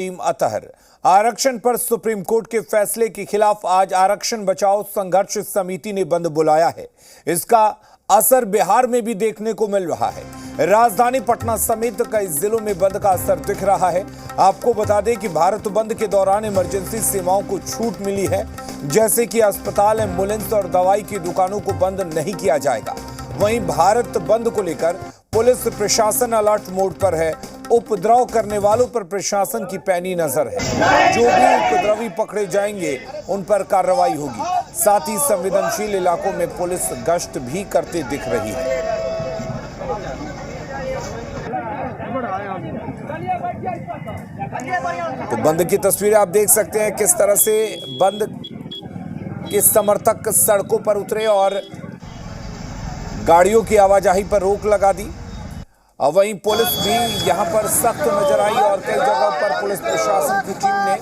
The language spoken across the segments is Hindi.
टीम अतहर। आरक्षण पर सुप्रीम कोर्ट के फैसले के खिलाफ आज आरक्षण बचाओ संघर्ष समिति ने बंद बुलाया है। इसका असर बिहार में भी देखने को मिल रहा है। राजधानी पटना समेत कई जिलों में बंद का असर दिख रहा है। आपको बता दें कि भारत बंद के दौरान इमरजेंसी सेवाओं को छूट मिली है, जैसे कि अस्पताल, एम्बुलेंस और दवाई की दुकानों को बंद नहीं किया जाएगा। वहीं भारत बंद को लेकर पुलिस प्रशासन अलर्ट मोड पर है। उपद्रव करने वालों पर प्रशासन की पैनी नजर है। जो भी उपद्रवी पकड़े जाएंगे उन पर कार्रवाई होगी। साथ ही संवेदनशील इलाकों में पुलिस गश्त भी करते दिख रही है। तो बंद की तस्वीरें आप देख सकते हैं, किस तरह से बंद के समर्थक सड़कों पर उतरे और गाड़ियों की आवाजाही पर रोक लगा दी। और वहीं पुलिस भी यहां पर सख्त नजर आई और कई जगहों पर पुलिस प्रशासन की टीम ने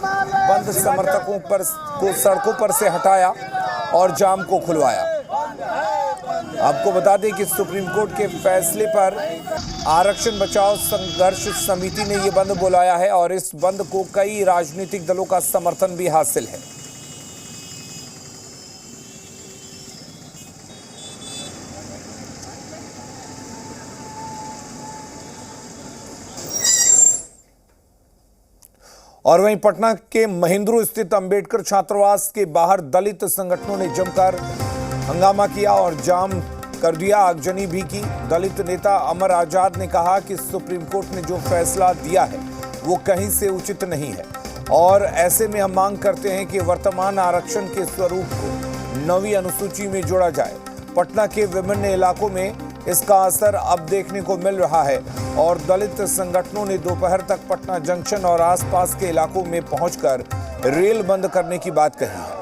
बंद समर्थकों को सड़कों पर से हटाया और जाम को खुलवाया। आपको बता दें कि सुप्रीम कोर्ट के फैसले पर आरक्षण बचाओ संघर्ष समिति ने यह बंद बुलाया है और इस बंद को कई राजनीतिक दलों का समर्थन भी हासिल है। और वहीं पटना के महेंद्रू स्थित अंबेडकर छात्रावास के बाहर दलित संगठनों ने जमकर हंगामा किया और जाम कर दिया, आगजनी भी की। दलित नेता अमर आजाद ने कहा कि सुप्रीम कोर्ट ने जो फैसला दिया है वो कहीं से उचित नहीं है और ऐसे में हम मांग करते हैं कि वर्तमान आरक्षण के स्वरूप को नवी अनुसूची में जोड़ा जाए। पटना के विभिन्न इलाकों में इसका असर अब देखने को मिल रहा है और दलित संगठनों ने दोपहर तक पटना जंक्शन और आसपास के इलाकों में पहुंचकर रेल बंद करने की बात कही है।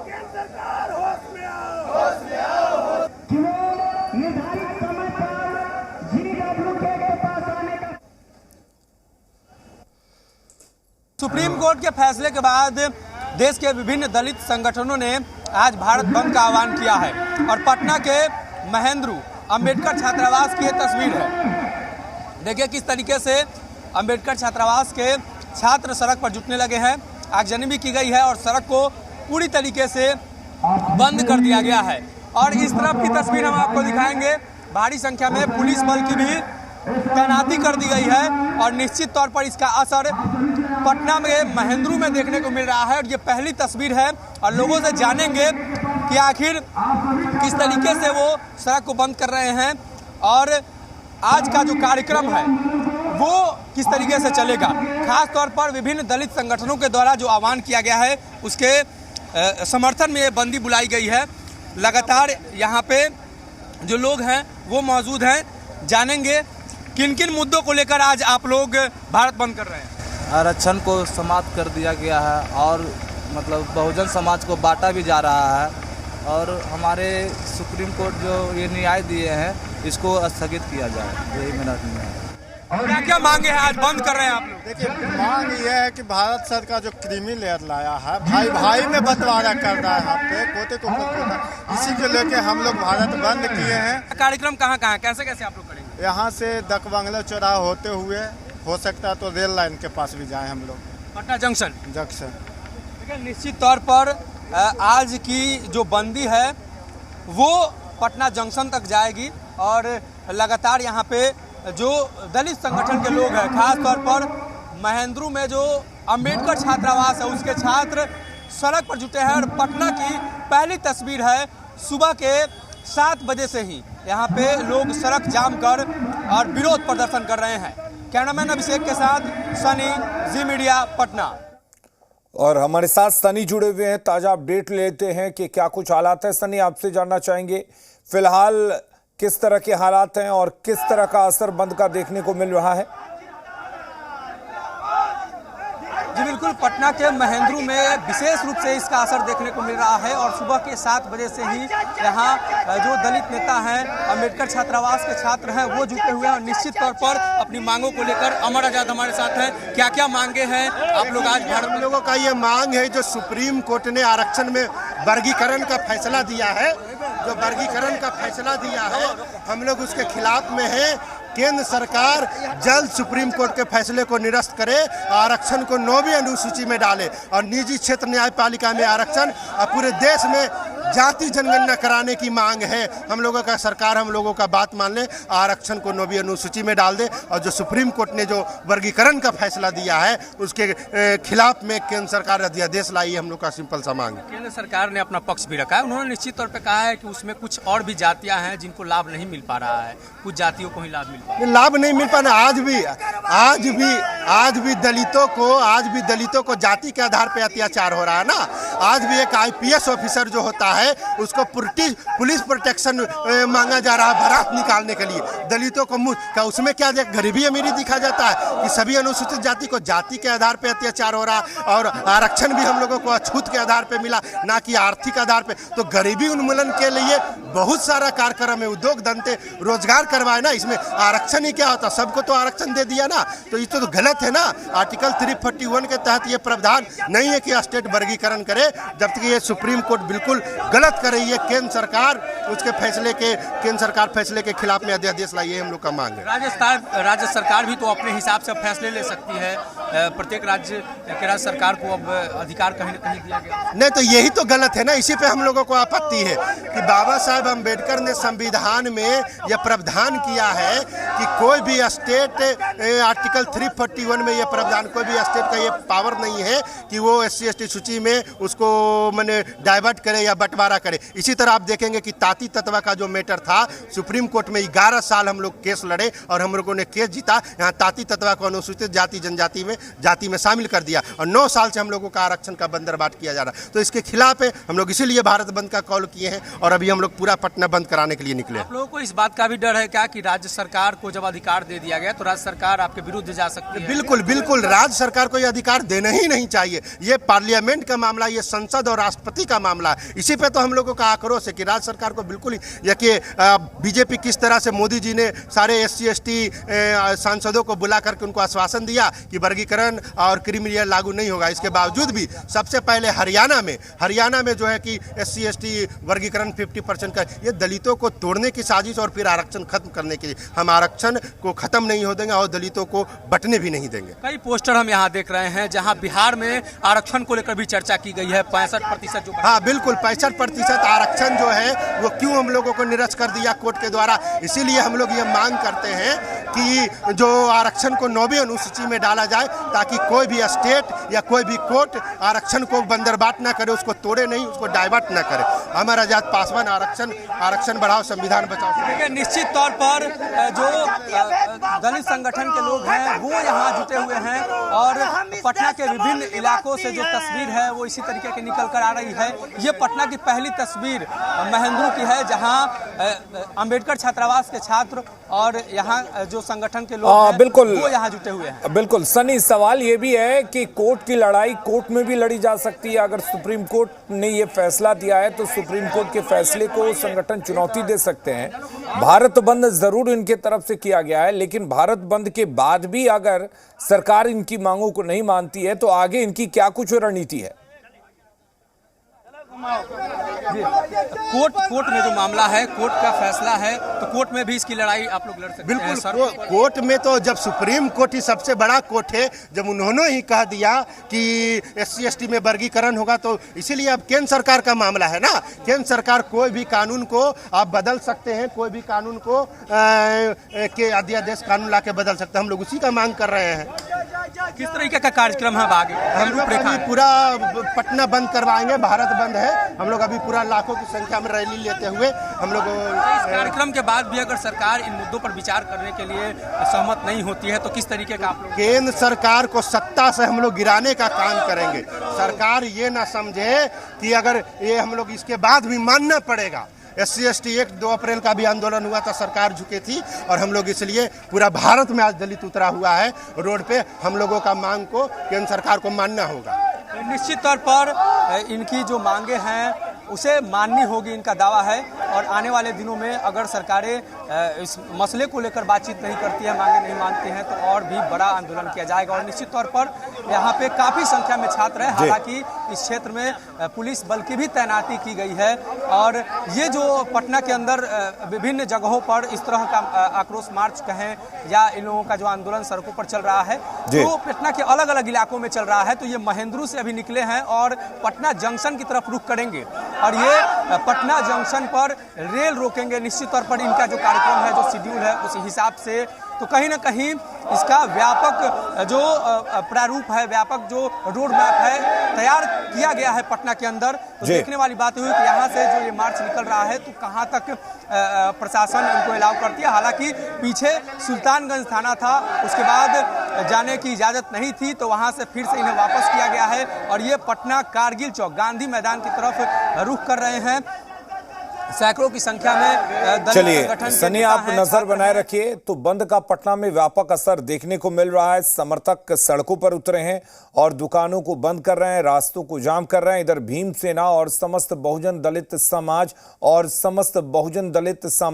सुप्रीम कोर्ट के फैसले के बाद देश के विभिन्न दलित संगठनों ने आज भारत बंद का आह्वान किया है और पटना के महेंद्रू अंबेडकर छात्रावास की ये तस्वीर है। देखिए किस तरीके से अंबेडकर छात्रावास के छात्र सड़क पर जुटने लगे हैं। आगजनी भी की गई है और सड़क को पूरी तरीके से बंद कर दिया गया है। और इस तरफ की तस्वीर हम आपको दिखाएंगे। भारी संख्या में पुलिस बल की भी तैनाती कर दी गई है और निश्चित तौर पर इसका असर पटना में महेंद्रू में देखने को मिल रहा है। और ये पहली तस्वीर है और लोगों से जानेंगे कि आखिर किस तरीके से वो सड़क को बंद कर रहे हैं और आज का जो कार्यक्रम है वो किस तरीके से चलेगा। खास तौर पर विभिन्न दलित संगठनों के द्वारा जो आह्वान किया गया है उसके समर्थन में ये बंदी बुलाई गई है। लगातार यहाँ पे जो लोग हैं वो मौजूद हैं। जानेंगे किन किन मुद्दों को लेकर आज आप लोग भारत बंद कर रहे हैं। आरक्षण को समाप्त कर दिया गया है और मतलब बहुजन समाज को बांटा भी जा रहा है और हमारे सुप्रीम कोर्ट जो ये न्याय दिए हैं इसको स्थगित किया जाए, यही मेरा निर्णय है। क्या क्या मांगे हैं आज बंद कर रहे हैं आप लोग? देखिए, मांग ये है कि भारत सरकार जो क्रीमी लेयर लाया है, भाई भाई में बंटवारा कर रहा है, यहाँ पे पोते को पोता, इसी को लेके हम लोग भारत बंद किए हैं। कार्यक्रम कहाँ कहाँ कैसे कैसे आप लोग करेंगे? यहाँ से दकबंगला चौराहा होते हुए हो सकता है तो रेल लाइन के पास भी जाएं हम लोग, पटना जंक्शन। जंक्शन निश्चित तौर पर आज की जो बंदी है वो पटना जंक्शन तक जाएगी और लगातार यहाँ पे जो दलित संगठन के लोग हैं, खास तौर पर महेंद्रू में जो अंबेडकर छात्रावास है उसके छात्र सड़क पर जुटे हैं। और पटना की पहली तस्वीर है, सुबह के 7 बजे से ही यहाँ पे लोग सड़क जाम कर और विरोध प्रदर्शन कर रहे हैं। कैमरामैन अभिषेक के साथ सनी, जी मीडिया, पटना। और हमारे साथ सनी जुड़े हुए हैं, ताजा अपडेट लेते हैं कि क्या कुछ हालात है। सनी, आपसे जानना चाहेंगे फिलहाल किस तरह के हालात हैं और किस तरह का असर बंद का देखने को मिल रहा है। जी बिल्कुल, पटना के महेंद्रू में विशेष रूप से इसका असर देखने को मिल रहा है और सुबह के 7 बजे से ही यहाँ जो दलित नेता हैं, अंबेडकर छात्रावास के छात्र हैं, वो जुटे हुए हैं और निश्चित तौर पर अपनी मांगों को लेकर अमर आजाद हमारे साथ हैं। क्या क्या मांगे हैं आप लोग आज भारत? हम लोगों का ये मांग है जो सुप्रीम कोर्ट ने आरक्षण में वर्गीकरण का फैसला दिया है, जो वर्गीकरण का फैसला दिया है हम लोग उसके खिलाफ में हैं। केंद्र सरकार जल्द सुप्रीम कोर्ट के फैसले को निरस्त करे, आरक्षण को 9वीं अनुसूची में डाले और निजी क्षेत्र न्यायपालिका में आरक्षण और पूरे देश में जाति जनगणना कराने की मांग है। हम लोगों का सरकार हम लोगों का बात मान ले, आरक्षण को 9वीं अनुसूची में डाल दे और जो सुप्रीम कोर्ट ने जो वर्गीकरण का फैसला दिया है उसके खिलाफ में केंद्र सरकार अध्यादेश लाई है। हम लोग का सिंपल सा मांग है। केंद्र सरकार ने अपना पक्ष भी रखा है, उन्होंने निश्चित तौर पे कहा है कि उसमें कुछ और भी जातियां हैं जिनको लाभ नहीं मिल पा रहा है, कुछ जातियों को ही लाभ मिल पा रहा है। लाभ नहीं मिल पाना आज भी दलितों को जाति के आधार पे अत्याचार हो रहा है ना। आज भी एक IPS ऑफिसर जो होता है उसको पुलिस प्रोटेक्शन मांगा जा रहा है बारात निकालने के लिए। दलितों को क्या उसमें क्या गरीबी अमीरी दिखा जाता है कि सभी अनुसूचित जाति को जाति के आधार पे अत्याचार हो रहा और आरक्षण भी हम लोगों को अछूत के आधार पे मिला, ना कि आर्थिक आधार पे। तो गरीबी उन्मूलन के लिए बहुत सारा कार्यक्रम है, उद्योग धंधे रोजगार करवाए ना। इसमें आरक्षण ही क्या होता, सबको तो आरक्षण दे दिया ना, तो ये तो गलत है ना। आर्टिकल 341 के तहत ये प्रावधान नहीं है कि स्टेट वर्गीकरण करे, जब तक ये सुप्रीम कोर्ट बिल्कुल गलत कर रही है। केंद्र सरकार फैसले के खिलाफ में अध्यादेश लाई है, हम लोग का मांग है। राज्य सरकार भी तो अपने हिसाब से फैसले ले सकती है, प्रत्येक राज्य सरकार को अब अधिकार कहीं न कहीं दिया गया। नहीं तो यही तो गलत है ना, इसी पे हम लोगों को आपत्ति है कि बाबा साहब अम्बेडकर ने संविधान में यह प्रावधान किया है कि कोई भी स्टेट आर्टिकल 341 में यह प्रावधान, कोई भी स्टेट का ये पावर नहीं है कि वो SC ST सूची में उसको मैंने डाइवर्ट करे या बंटवारा करे। इसी तरह आप देखेंगे कि ताती तत्वा का जो मैटर था, सुप्रीम कोर्ट में 11 साल हम लोग केस लड़े और हम लोगों ने केस जीता। यहाँ ताती तत्वा को अनुसूचित जाति जाति में शामिल कर दिया और 9 साल से हम लोगों का आरक्षण का बंदरबाट किया जा रहा है। तो इसके खिलाफ है, हम लोग इसीलिए भारत बंद का कॉल किए हैं और अभी हम लोग पूरा पटना बंद कराने के लिए निकले। आप लोगों को इस बात का भी डर है क्या कि राज्य सरकार को जब अधिकार दे दिया गया तो राज्य सरकार आपके विरुद्ध जा सकती है? बिल्कुल राज्य सरकार को यह अधिकार देना ही नहीं चाहिए। ये पार्लियामेंट का मामला, ये संसद और राष्ट्रपति का मामला है। इसी पे तो हम लोगों का आक्रोश है कि राज्य सरकार को बिल्कुल ही बीजेपी किस तरह से मोदी जी ने सारे SC ST सांसदों को बुला करके उनको आश्वासन दिया कि वर्गीकरण और क्रीमी लेयर लागू नहीं होगा। इसके बावजूद भी सबसे पहले हरियाणा में जो है कि SC ST वर्गीकरण 50% का, ये दलितों को तोड़ने की साजिश और फिर आरक्षण खत्म करने के लिए। हम आरक्षण को खत्म नहीं हो देंगे और दलितों को बंटने भी नहीं देंगे। कई पोस्टर हम यहाँ देख रहे हैं जहाँ बिहार में आरक्षण को लेकर भी चर्चा की गई है। 65% जो, हाँ बिल्कुल 65% आरक्षण जो है वो क्यों हम लोगों को निरस्त कर दिया कोर्ट के द्वारा। इसीलिए हम लोग ये मांग करते हैं कि जो आरक्षण को 9वीं अनुसूची में डाला जाए ताकि कोई भी स्टेट या कोई भी कोर्ट आरक्षण को बंदरबाट ना करे, उसको तोड़े नहीं, उसको डाइवर्ट ना करे। हमारा आजाद पासवान आरक्षण बढ़ाओ, संविधान बचाओ। निश्चित तौर पर जो दलित संगठन के लोग हैं वो यहाँ जुटे हुए हैं और पटना के विभिन्न इलाकों से जो तस्वीर है वो इसी तरीके की निकल कर आ रही है। ये पटना की पहली तस्वीर महेंद्रू की है जहाँ अंबेडकर छात्रावास के छात्र और यहाँ जो संगठन के लोग हैं बिल्कुल वो यहाँ जुटे हुए हैं। बिल्कुल सनी, सवाल ये भी है कि कोर्ट की लड़ाई कोर्ट में भी लड़ी जा सकती है। अगर सुप्रीम कोर्ट ने ये फैसला दिया है तो सुप्रीम कोर्ट के फैसले को संगठन चुनौती दे सकते हैं। भारत बंद जरूर इनके तरफ से किया गया है, लेकिन भारत बंद के बाद भी अगर सरकार इनकी मांगों को नहीं मानती है तो आगे इनकी क्या कुछ रणनीति है? कोर्ट में जो मामला है, कोर्ट का फैसला है, तो कोर्ट में भी इसकी लड़ाई आप लोग लड़ सकते हैं। बिल्कुल कोर्ट में तो जब सुप्रीम कोर्ट ही सबसे बड़ा कोर्ट है, जब उन्होंने ही कह दिया कि SC ST में वर्गीकरण होगा तो इसीलिए अब केंद्र सरकार का मामला है ना। केंद्र सरकार कोई भी कानून को आप बदल सकते हैं, कोई भी कानून को के अध्यादेश कानून ला के बदल सकते हैं। हम लोग उसी का मांग कर रहे हैं। किस तरीके का कार्यक्रम है आगे? हम लोग अभी पूरा पटना बंद करवाएंगे, भारत बंद है। हम लोग अभी पूरा लाखों की संख्या में रैली लेते हुए हम लोग इस कार्यक्रम के बाद भी अगर सरकार इन मुद्दों पर विचार करने के लिए सहमत नहीं होती है तो किस तरीके का आप लोग? केंद्र सरकार को सत्ता से हम लोग गिराने का काम करेंगे। सरकार ये ना समझे कि अगर ये हम लोग इसके बाद भी मानना पड़ेगा। SC ST 2 अप्रैल का भी आंदोलन हुआ था, सरकार झुकी थी और हम लोग इसलिए पूरा भारत में आज दलित उतरा हुआ है रोड पे। हम लोगों का मांग को केंद्र सरकार को मानना होगा। निश्चित तौर पर इनकी जो मांगे हैं उसे माननी होगी, इनका दावा है। और आने वाले दिनों में अगर सरकारें इस मसले को लेकर बातचीत नहीं करती है, मांगे नहीं मानती हैं, तो और भी बड़ा आंदोलन किया जाएगा। और निश्चित तौर पर यहाँ पे काफी संख्या में छात्र हैं। हालांकि इस क्षेत्र में पुलिस बल की भी तैनाती की गई है और ये जो पटना के अंदर विभिन्न जगहों पर इस तरह का आक्रोश मार्च कहें या इन लोगों का जो आंदोलन सड़कों पर चल रहा है, तो पटना के अलग अलग इलाकों में चल रहा है। तो ये महेंद्रू से अभी निकले हैं और पटना जंक्शन की तरफ रुख करेंगे और ये पटना जंक्शन पर रेल रोकेंगे। निश्चित तौर पर इनका जो कार्यक्रम है, जो शेड्यूल है, उस हिसाब से तो कहीं ना कहीं इसका व्यापक जो प्रारूप है, व्यापक जो रोड मैप है तैयार किया गया है पटना के अंदर। तो देखने वाली बात हुई कि यहाँ से जो ये मार्च निकल रहा है तो कहाँ तक प्रशासन इनको अलाउ करती है। हालांकि पीछे सुल्तानगंज थाना था, उसके बाद जाने की इजाज़त नहीं थी, तो वहाँ से फिर से इन्हें वापस किया गया है और ये पटना कारगिल चौक गांधी मैदान की तरफ रुख कर रहे हैं। सैकड़ों की संख्या में चलिए सनी, आप नजर बनाए रखिए। तो बंद का पटना में व्यापक असर देखने को मिल रहा है। समर्थक सड़कों पर उतरे हैं और दुकानों को बंद कर रहे हैं, रास्तों को जाम कर रहे हैं। इधर भीम सेना और समस्त बहुजन दलित समाज